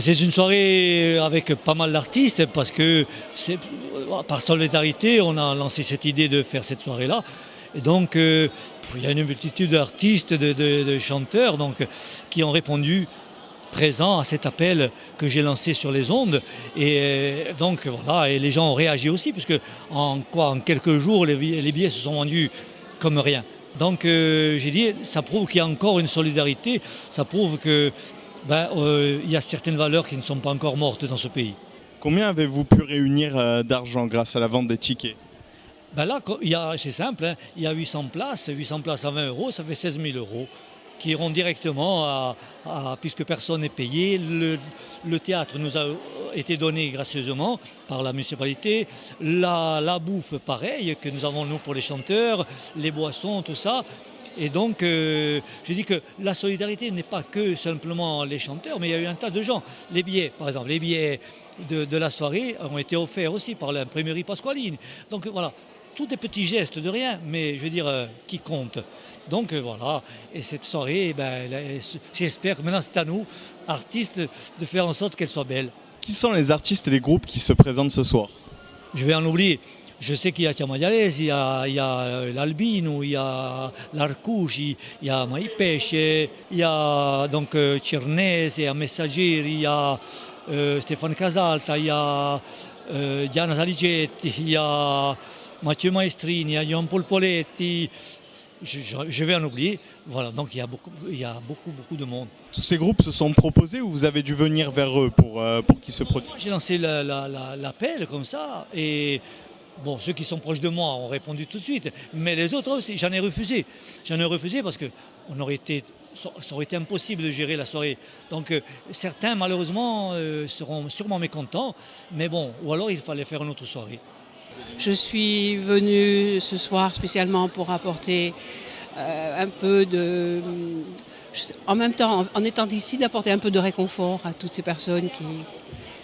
C'est une soirée avec pas mal d'artistes parce que par solidarité, on a lancé cette idée de faire cette soirée-là. Et donc, il y a une multitude d'artistes, de chanteurs qui ont répondu présents à cet appel que j'ai lancé sur les ondes. Et donc, voilà, et les gens ont réagi aussi, puisque en quelques jours, les billets se sont vendus comme rien. Donc, j'ai dit, ça prouve qu'il y a encore une solidarité, ça prouve que il y a certaines valeurs qui ne sont pas encore mortes dans ce pays. Combien avez-vous pu réunir d'argent grâce à la vente des tickets? Là, c'est simple, hein, il y a 800 places à 20 euros, ça fait 16 000 euros qui iront directement puisque personne n'est payé. Le théâtre nous a été donné gracieusement par la municipalité. La bouffe, pareil, que nous avons nous pour les chanteurs, les boissons, tout ça. Et donc, je dis que la solidarité n'est pas que simplement les chanteurs, mais il y a eu un tas de gens. Les billets, par exemple, les billets de la soirée ont été offerts aussi par l'imprimerie Pasqualine. Donc voilà, tous des petits gestes de rien, mais je veux dire, qui comptent. Donc voilà, et cette soirée, j'espère que maintenant c'est à nous, artistes, de faire en sorte qu'elle soit belle. Qui sont les artistes et les groupes qui se présentent ce soir? Je vais en oublier. Je sais qu'il y a Chiamaialesi, il y a l'Albino, il y a l'Arcucci, il y a Maipesce, il y a donc Cernese, il y a Messaggeri, il y a Stéphane Casalta, il y a Diana Saligetti, il y a Mathieu Maestrini, il y a Jean-Paul Poletti. Je vais en oublier. Voilà, donc il y a beaucoup de monde. Tous ces groupes se sont proposés ou vous avez dû venir vers eux pour qu'ils se produisent? J'ai lancé l'appel comme ça et bon, ceux qui sont proches de moi ont répondu tout de suite, mais les autres aussi, j'en ai refusé. J'en ai refusé parce que ça aurait été impossible de gérer la soirée. Donc certains malheureusement seront sûrement mécontents, mais bon, ou alors il fallait faire une autre soirée. Je suis venue ce soir spécialement pour apporter un peu de... En même temps, en étant ici, d'apporter un peu de réconfort à toutes ces personnes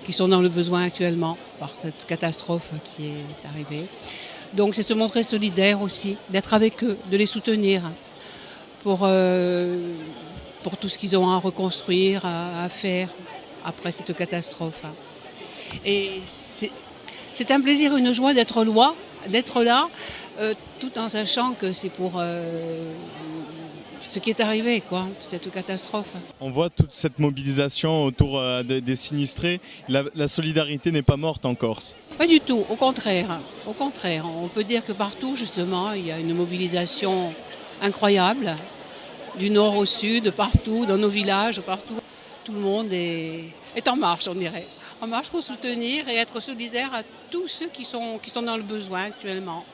qui sont dans le besoin actuellement par cette catastrophe qui est arrivée. Donc c'est se montrer solidaire aussi, d'être avec eux, de les soutenir pour tout ce qu'ils ont à reconstruire, à faire après cette catastrophe. Et c'est un plaisir, une joie d'être là, tout en sachant que c'est pour ce qui est arrivé, cette catastrophe. On voit toute cette mobilisation autour des sinistrés. La solidarité n'est pas morte en Corse. Pas du tout, au contraire. Au contraire, on peut dire que partout, justement, il y a une mobilisation incroyable, du nord au sud, partout, dans nos villages, partout. Tout le monde est en marche, on dirait. En marche pour soutenir et être solidaire à tous ceux qui sont dans le besoin actuellement.